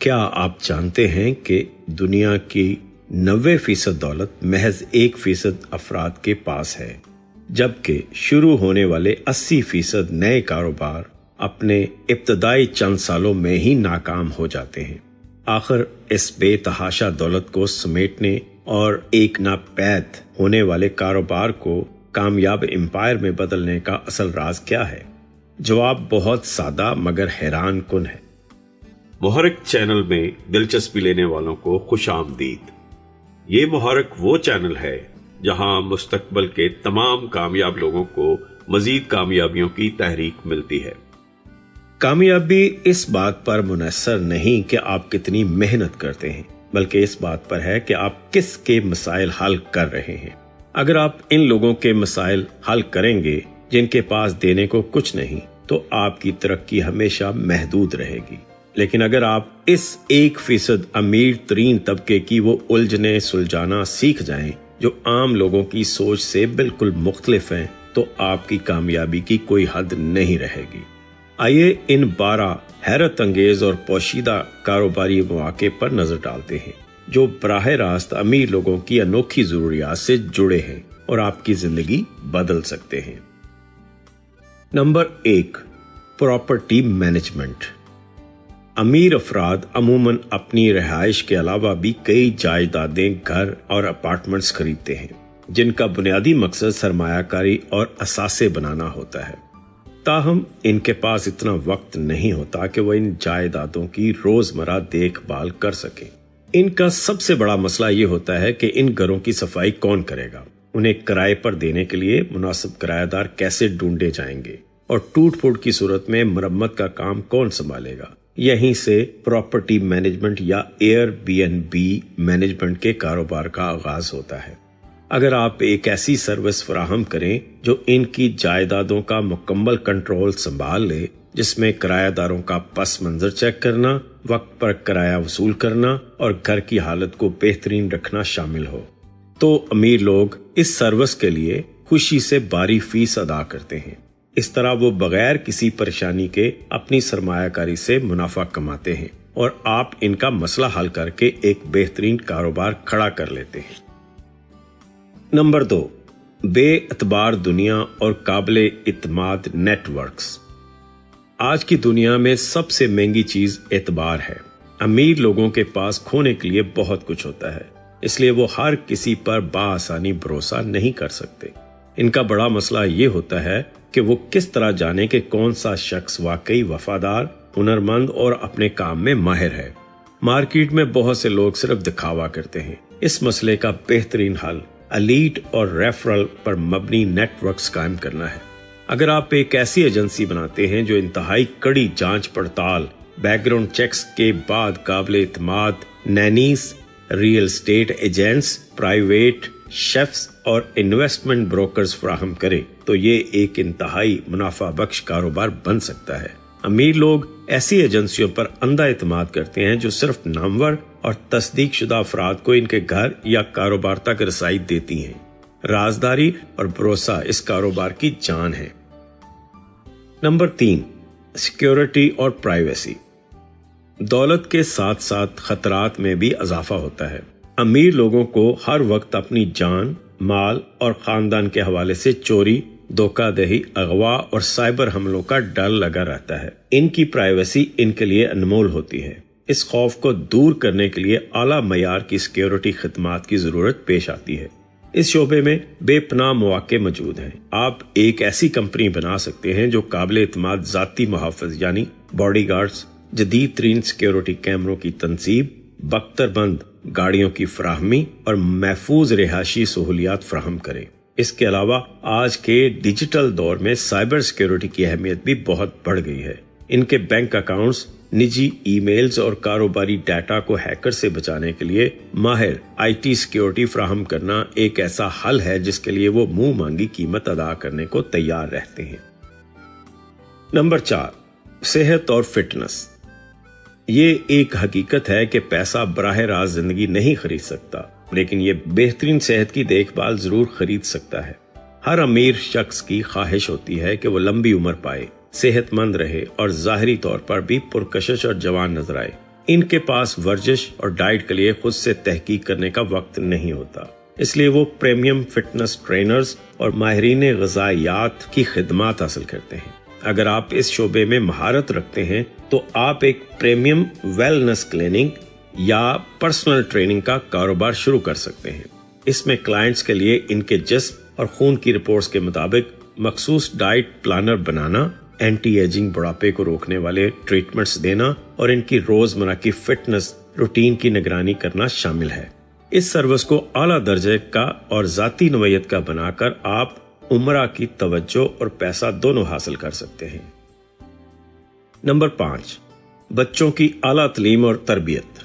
کیا آپ جانتے ہیں کہ دنیا کی 90% دولت محض 1% افراد کے پاس ہے، جبکہ شروع ہونے والے 80% نئے کاروبار اپنے ابتدائی چند سالوں میں ہی ناکام ہو جاتے ہیں۔ آخر اس بے تحاشا دولت کو سمیٹنے اور ایک ناپید ہونے والے کاروبار کو کامیاب امپائر میں بدلنے کا اصل راز کیا ہے؟ جواب بہت سادہ مگر حیران کن ہے۔ محرک چینل میں دلچسپی لینے والوں کو خوش آمدید۔ یہ محرک وہ چینل ہے جہاں مستقبل کے تمام کامیاب لوگوں کو مزید کامیابیوں کی تحریک ملتی ہے۔ کامیابی اس بات پر منحصر نہیں کہ آپ کتنی محنت کرتے ہیں، بلکہ اس بات پر ہے کہ آپ کس کے مسائل حل کر رہے ہیں۔ اگر آپ ان لوگوں کے مسائل حل کریں گے جن کے پاس دینے کو کچھ نہیں، تو آپ کی ترقی ہمیشہ محدود رہے گی۔ لیکن اگر آپ اس 1% امیر ترین طبقے کی وہ الجھنیں سلجھانا سیکھ جائیں جو عام لوگوں کی سوچ سے بالکل مختلف ہیں، تو آپ کی کامیابی کی کوئی حد نہیں رہے گی۔ آئیے ان 12 حیرت انگیز اور پوشیدہ کاروباری مواقع پر نظر ڈالتے ہیں جو براہ راست امیر لوگوں کی انوکھی ضروریات سے جڑے ہیں اور آپ کی زندگی بدل سکتے ہیں۔ Number 1، property management. امیر افراد عموماً اپنی رہائش کے علاوہ بھی کئی جائیدادیں، گھر اور اپارٹمنٹس خریدتے ہیں جن کا بنیادی مقصد سرمایہ کاری اور اثاثے بنانا ہوتا ہے۔ تاہم ان کے پاس اتنا وقت نہیں ہوتا کہ وہ ان جائیدادوں کی روزمرہ دیکھ بھال کر سکیں۔ ان کا سب سے بڑا مسئلہ یہ ہوتا ہے کہ ان گھروں کی صفائی کون کرے گا، انہیں کرائے پر دینے کے لیے مناسب کرایہ دار کیسے ڈھونڈے جائیں گے، اور ٹوٹ پھوٹ کی صورت میں مرمت کا کام کون سنبھالے گا۔ یہیں سے پراپرٹی مینجمنٹ یا Airbnb management کے کاروبار کا آغاز ہوتا ہے۔ اگر آپ ایک ایسی سروس فراہم کریں جو ان کی جائیدادوں کا مکمل کنٹرول سنبھال لے، جس میں کرایہ داروں کا پس منظر چیک کرنا، وقت پر کرایہ وصول کرنا اور گھر کی حالت کو بہترین رکھنا شامل ہو، تو امیر لوگ اس سروس کے لیے خوشی سے بھاری فیس ادا کرتے ہیں۔ اس طرح وہ بغیر کسی پریشانی کے اپنی سرمایہ کاری سے منافع کماتے ہیں اور آپ ان کا مسئلہ حل کر کے ایک بہترین کاروبار کھڑا کر لیتے ہیں۔ نمبر 2، بے اعتبار دنیا اور قابل اعتماد نیٹ ورکس۔ آج کی دنیا میں سب سے مہنگی چیز اعتبار ہے۔ امیر لوگوں کے پاس کھونے کے لیے بہت کچھ ہوتا ہے، اس لیے وہ ہر کسی پر بآسانی بھروسہ نہیں کر سکتے۔ ان کا بڑا مسئلہ یہ ہوتا ہے کہ وہ کس طرح جانے کہ کون سا شخص واقعی وفادار، ہنرمند اور اپنے کام میں ماہر ہے۔ مارکیٹ میں بہت سے لوگ صرف دکھاوا کرتے ہیں۔ اس مسئلے کا بہترین حل ایلیٹ اور ریفرل پر مبنی نیٹ ورکس قائم کرنا ہے۔ اگر آپ ایک ایسی ایجنسی بناتے ہیں جو انتہائی کڑی جانچ پڑتال، بیک گراؤنڈ چیکس کے بعد قابل اعتماد نینیز، real estate agents, private chefs اور انویسٹمنٹ بروکرز فراہم کرے، تو یہ ایک انتہائی منافع بخش کاروبار بن سکتا ہے۔ امیر لوگ ایسی ایجنسیوں پر اندھا اعتماد کرتے ہیں جو صرف نامور اور تصدیق شدہ افراد کو ان کے گھر یا کاروبار تک رسائی دیتی ہیں۔ رازداری اور بھروسہ اس کاروبار کی جان ہے۔ نمبر 3، سیکیورٹی اور پرائیویسی۔ دولت کے ساتھ ساتھ خطرات میں بھی اضافہ ہوتا ہے۔ امیر لوگوں کو ہر وقت اپنی جان، مال اور خاندان کے حوالے سے چوری، دھوکہ دہی، اغوا اور سائبر حملوں کا ڈر لگا رہتا ہے۔ ان کی پرائیویسی ان کے لیے انمول ہوتی ہے۔ اس خوف کو دور کرنے کے لیے اعلیٰ معیار کی سیکیورٹی خدمات کی ضرورت پیش آتی ہے۔ اس شعبے میں بے پناہ مواقع موجود ہیں۔ آپ ایک ایسی کمپنی بنا سکتے ہیں جو قابل اعتماد ذاتی محافظ یعنی باڈی گارڈز، جدید ترین سیکیورٹی کیمروں کی تنصیب، بختر بند گاڑیوں کی فراہمی اور محفوظ رہائشی سہولیات فراہم کرے۔ اس کے علاوہ آج کے ڈیجیٹل دور میں سائبر سیکیورٹی کی اہمیت بھی بہت بڑھ گئی ہے۔ ان کے بینک اکاؤنٹس، نجی ای میلز اور کاروباری ڈیٹا کو ہیکر سے بچانے کے لیے ماہر آئی ٹی سیکیورٹی فراہم کرنا ایک ایسا حل ہے جس کے لیے وہ منہ مانگی قیمت ادا کرنے کو تیار رہتے ہیں۔ نمبر 4، صحت اور فٹنس۔ یہ ایک حقیقت ہے کہ پیسہ براہ راست زندگی نہیں خرید سکتا، لیکن یہ بہترین صحت کی دیکھ بھال ضرور خرید سکتا ہے۔ ہر امیر شخص کی خواہش ہوتی ہے کہ وہ لمبی عمر پائے، صحت مند رہے اور ظاہری طور پر بھی پرکشش اور جوان نظر آئے۔ ان کے پاس ورزش اور ڈائٹ کے لیے خود سے تحقیق کرنے کا وقت نہیں ہوتا، اس لیے وہ پریمیم فٹنس ٹرینرز اور ماہرین غذائیات کی خدمات حاصل کرتے ہیں۔ اگر آپ اس شعبے میں مہارت رکھتے ہیں تو آپ ایک پریمیم ویلنس کلینک یا پرسنل ٹریننگ کا کاروبار شروع کر سکتے ہیں۔ اس میں کلائنٹس کے لیے ان کے جسم اور خون کی رپورٹس کے مطابق مخصوص ڈائٹ پلانر بنانا، اینٹی ایجنگ بڑھاپے کو روکنے والے ٹریٹمنٹس دینا اور ان کی روزمرہ کی فٹنس روٹین کی نگرانی کرنا شامل ہے۔ اس سروس کو اعلیٰ درجے کا اور ذاتی نوعیت کا بنا کر آپ عمرہ کی توجہ اور پیسہ دونوں حاصل کر سکتے ہیں۔ نمبر 5، بچوں کی اعلیٰ تعلیم اور تربیت۔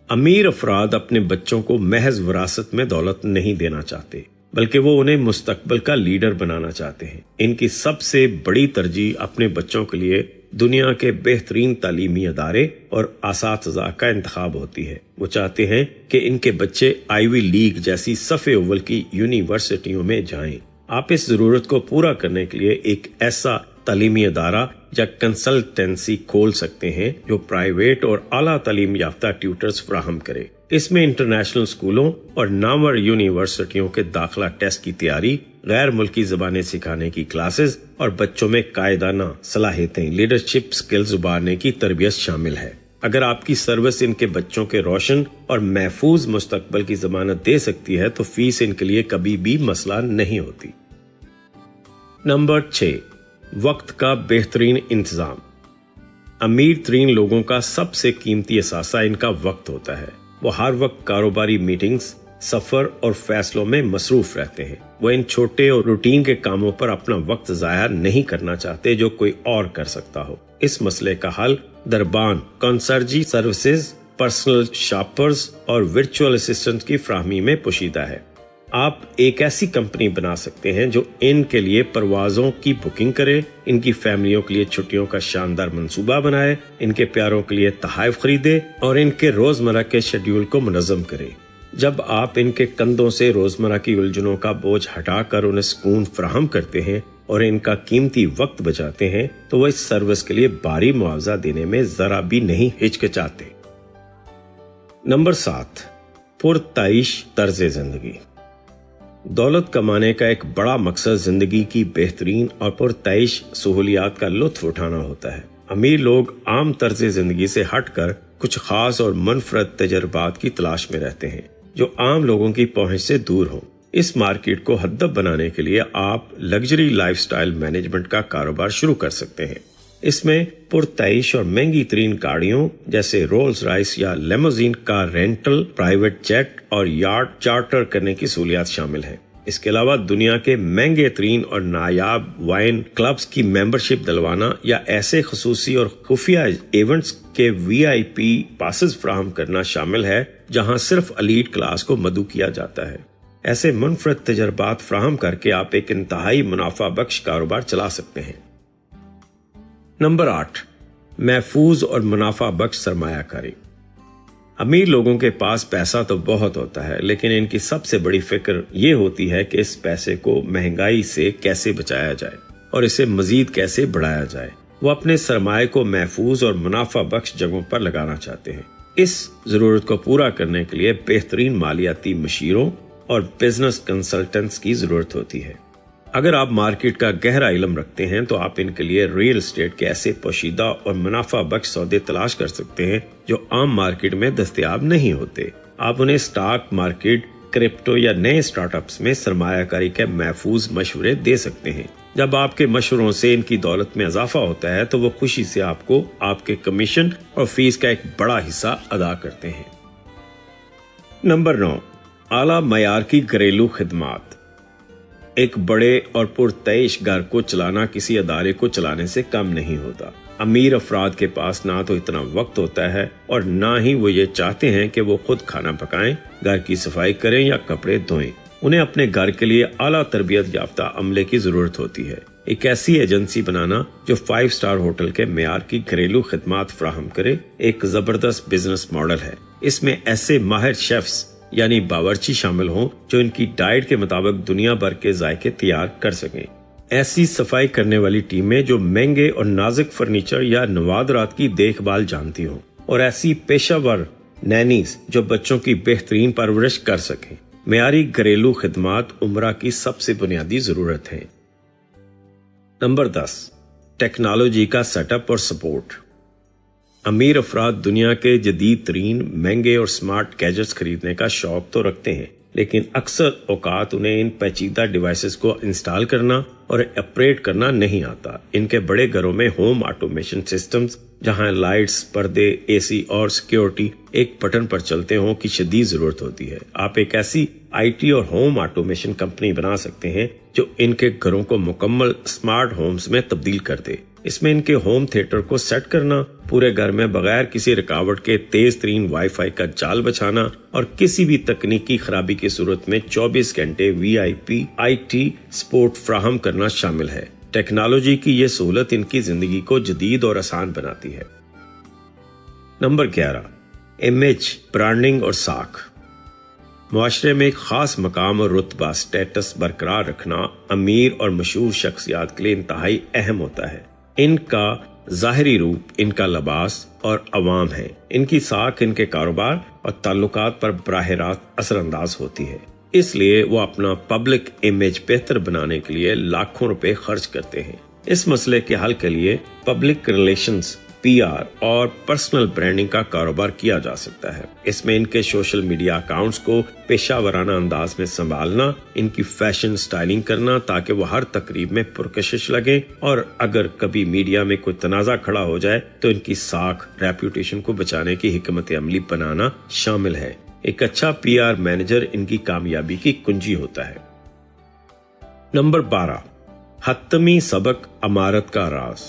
امیر افراد اپنے بچوں کو محض وراثت میں دولت نہیں دینا چاہتے، بلکہ وہ انہیں مستقبل کا لیڈر بنانا چاہتے ہیں۔ ان کی سب سے بڑی ترجیح اپنے بچوں کے لیے دنیا کے بہترین تعلیمی ادارے اور اساتذہ کا انتخاب ہوتی ہے۔ وہ چاہتے ہیں کہ ان کے بچے آئی وی لیگ جیسی صف اول کی یونیورسٹیوں میں جائیں۔ آپ اس ضرورت کو پورا کرنے کے لیے ایک ایسا تعلیمی ادارہ یا کنسلٹنسی کھول سکتے ہیں جو پرائیویٹ اور اعلیٰ تعلیم یافتہ ٹیوٹرز فراہم کرے۔ اس میں انٹرنیشنل اسکولوں اور نامور یونیورسٹیوں کے داخلہ ٹیسٹ کی تیاری، غیر ملکی زبانیں سکھانے کی کلاسز اور بچوں میں قائدانہ صلاحیتیں، لیڈرشپ سکلز ابھارنے کی تربیت شامل ہے۔ اگر آپ کی سروس ان کے بچوں کے روشن اور محفوظ مستقبل کی ضمانت دے سکتی ہے تو فیس ان کے لیے کبھی بھی مسئلہ نہیں ہوتی۔ نمبر 6، وقت کا بہترین انتظام۔ امیر ترین لوگوں کا سب سے قیمتی اثاثہ ان کا وقت ہوتا ہے۔ وہ ہر وقت کاروباری میٹنگز، سفر اور فیصلوں میں مصروف رہتے ہیں۔ وہ ان چھوٹے اور روٹین کے کاموں پر اپنا وقت ضائع نہیں کرنا چاہتے جو کوئی اور کر سکتا ہو۔ اس مسئلے کا حل دربان، کنسرجی سروسز، پرسنل شاپرز اور ورچوئل اسسٹنٹ کی فراہمی میں پوشیدہ ہے۔ آپ ایک ایسی کمپنی بنا سکتے ہیں جو ان کے لیے پروازوں کی بکنگ کرے، ان کی فیملیوں کے لیے چھٹیوں کا شاندار منصوبہ بنائے، ان کے پیاروں کے لیے تحائف خریدے اور ان کے روزمرہ کے شیڈیول کو منظم کرے۔ جب آپ ان کے کندھوں سے روزمرہ کی الجھنوں کا بوجھ ہٹا کر انہیں سکون فراہم کرتے ہیں اور ان کا قیمتی وقت بچاتے ہیں تو وہ اس سروس کے لیے بھاری معاوضہ دینے میں ذرا بھی نہیں ہچکچاتے۔ نمبر 7، پرتعیش طرز زندگی۔ دولت کمانے کا ایک بڑا مقصد زندگی کی بہترین اور پرتعیش سہولیات کا لطف اٹھانا ہوتا ہے۔ امیر لوگ عام طرز زندگی سے ہٹ کر کچھ خاص اور منفرد تجربات کی تلاش میں رہتے ہیں جو عام لوگوں کی پہنچ سے دور ہوں۔ اس مارکیٹ کو ہدف بنانے کے لیے آپ لگژری لائف سٹائل مینجمنٹ کا کاروبار شروع کر سکتے ہیں۔ اس میں پرتعیش اور مہنگی ترین گاڑیوں جیسے رولز رائس یا لیموزین کا رینٹل، پرائیویٹ جیٹ اور یاٹ چارٹر کرنے کی سہولیات شامل ہیں۔ اس کے علاوہ دنیا کے مہنگے ترین اور نایاب وائن کلبز کی ممبرشپ دلوانا یا ایسے خصوصی اور خفیہ ایونٹس کے VIP پاسز فراہم کرنا شامل ہے جہاں صرف ایلیٹ کلاس کو مدعو کیا جاتا ہے۔ ایسے منفرد تجربات فراہم کر کے آپ ایک انتہائی منافع بخش کاروبار چلا سکتے ہیں۔ نمبر 8، محفوظ اور منافع بخش سرمایہ کاری۔ امیر لوگوں کے پاس پیسہ تو بہت ہوتا ہے لیکن ان کی سب سے بڑی فکر یہ ہوتی ہے کہ اس پیسے کو مہنگائی سے کیسے بچایا جائے اور اسے مزید کیسے بڑھایا جائے۔ وہ اپنے سرمایہ کو محفوظ اور منافع بخش جگہوں پر لگانا چاہتے ہیں۔ اس ضرورت کو پورا کرنے کے لیے بہترین مالیاتی مشیروں اور بزنس کنسلٹنٹس کی ضرورت ہوتی ہے۔ اگر آپ مارکیٹ کا گہرا علم رکھتے ہیں تو آپ ان کے لیے ریل اسٹیٹ کے ایسے پوشیدہ اور منافع بخش سودے تلاش کر سکتے ہیں جو عام مارکیٹ میں دستیاب نہیں ہوتے۔ آپ انہیں سٹاک مارکیٹ، کرپٹو یا نئے سٹارٹ اپس میں سرمایہ کاری کے محفوظ مشورے دے سکتے ہیں۔ جب آپ کے مشوروں سے ان کی دولت میں اضافہ ہوتا ہے تو وہ خوشی سے آپ کو آپ کے کمیشن اور فیس کا ایک بڑا حصہ ادا کرتے ہیں۔ نمبر 9، اعلیٰ معیار کی گھریلو خدمات۔ ایک بڑے اور پرتعیش گھر کو چلانا کسی ادارے کو چلانے سے کم نہیں ہوتا۔ امیر افراد کے پاس نہ تو اتنا وقت ہوتا ہے اور نہ ہی وہ یہ چاہتے ہیں کہ وہ خود کھانا پکائیں، گھر کی صفائی کریں یا کپڑے دھوئیں۔ انہیں اپنے گھر کے لیے اعلیٰ تربیت یافتہ عملے کی ضرورت ہوتی ہے۔ ایک ایسی ایجنسی بنانا جو 5 اسٹار ہوٹل کے معیار کی گھریلو خدمات فراہم کرے ایک زبردست بزنس ماڈل ہے۔ اس میں ایسے ماہر شیفز یعنی باورچی شامل ہوں جو ان کی ڈائٹ کے مطابق دنیا بھر کے ذائقے تیار کر سکیں۔ ایسی صفائی کرنے والی ٹیمیں جو مہنگے اور نازک فرنیچر یا نوادرات کی دیکھ بھال جانتی ہوں اور ایسی پیشہ ور نینیز جو بچوں کی بہترین پرورش کر سکیں۔ معیاری گھریلو خدمات عمرہ کی سب سے بنیادی ضرورت ہے۔ نمبر 10، ٹیکنالوجی کا سیٹ اپ اور سپورٹ۔ امیر افراد دنیا کے جدید ترین، مہنگے اور سمارٹ گیجٹس خریدنے کا شوق تو رکھتے ہیں، لیکن اکثر اوقات انہیں ان پیچیدہ ڈیوائسز کو انسٹال کرنا اور آپریٹ کرنا نہیں آتا۔ ان کے بڑے گھروں میں ہوم آٹومیشن سسٹمز، جہاں لائٹس، پردے، اے سی اور سیکیورٹی ایک بٹن پر چلتے ہوں کی شدید ضرورت ہوتی ہے۔ آپ ایک ایسی آئی ٹی اور ہوم آٹومیشن کمپنی بنا سکتے ہیں جو ان کے گھروں کو مکمل اسمارٹ ہومز میں تبدیل کر دے۔ اس میں ان کے ہوم تھیٹر کو سیٹ کرنا، پورے گھر میں بغیر کسی رکاوٹ کے تیز ترین وائی فائی کا جال بچھانا اور کسی بھی تکنیکی خرابی کی صورت میں 24 گھنٹے VIP آئی ٹی سپورٹ فراہم کرنا شامل ہے۔ ٹیکنالوجی کی یہ سہولت ان کی زندگی کو جدید اور آسان بناتی ہے۔ نمبر 11، امیج، برانڈنگ اور ساکھ۔ معاشرے میں ایک خاص مقام اور رتبہ، سٹیٹس برقرار رکھنا امیر اور مشہور شخصیات کے لیے انتہائی اہم ہوتا ہے۔ ان کا ظاہری روپ، ان کا لباس اور عوام ہے۔ ان کی ساکھ ان کے کاروبار اور تعلقات پر براہ راست اثر انداز ہوتی ہے۔ اس لیے وہ اپنا پبلک امیج بہتر بنانے کے لیے لاکھوں روپے خرچ کرتے ہیں۔ اس مسئلے کے حل کے لیے پبلک ریلیشنز، PR اور پرسنل برانڈنگ کا کاروبار کیا جا سکتا ہے۔ اس میں ان کے سوشل میڈیا اکاؤنٹس کو پیشہ ورانہ انداز میں سنبھالنا، ان کی فیشن سٹائلنگ کرنا تاکہ وہ ہر تقریب میں پرکشش لگیں، اور اگر کبھی میڈیا میں کوئی تنازع کھڑا ہو جائے تو ان کی ساکھ، ریپوٹیشن کو بچانے کی حکمت عملی بنانا شامل ہے۔ ایک اچھا PR مینیجر ان کی کامیابی کی کنجی ہوتا ہے۔ نمبر 12، حتمی سبق، عمارت کا راز۔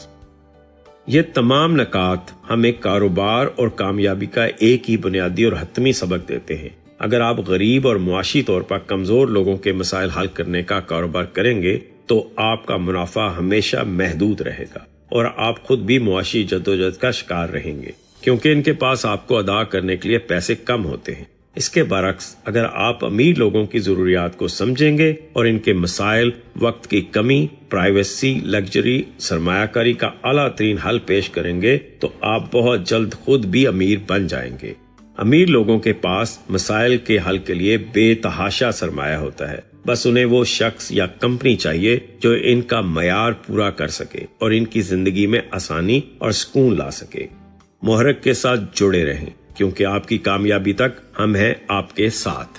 یہ تمام نکات ہمیں کاروبار اور کامیابی کا ایک ہی بنیادی اور حتمی سبق دیتے ہیں۔ اگر آپ غریب اور معاشی طور پر کمزور لوگوں کے مسائل حل کرنے کا کاروبار کریں گے تو آپ کا منافع ہمیشہ محدود رہے گا اور آپ خود بھی معاشی جدوجہد کا شکار رہیں گے، کیونکہ ان کے پاس آپ کو ادا کرنے کے لیے پیسے کم ہوتے ہیں۔ اس کے برعکس اگر آپ امیر لوگوں کی ضروریات کو سمجھیں گے اور ان کے مسائل، وقت کی کمی، پرائیویسی، لگژری، سرمایہ کاری کا اعلیٰ ترین حل پیش کریں گے تو آپ بہت جلد خود بھی امیر بن جائیں گے۔ امیر لوگوں کے پاس مسائل کے حل کے لیے بے تحاشا سرمایہ ہوتا ہے، بس انہیں وہ شخص یا کمپنی چاہیے جو ان کا معیار پورا کر سکے اور ان کی زندگی میں آسانی اور سکون لا سکے۔ محرک کے ساتھ جڑے رہیں، کیونکہ آپ کی کامیابی تک ہم ہیں آپ کے ساتھ۔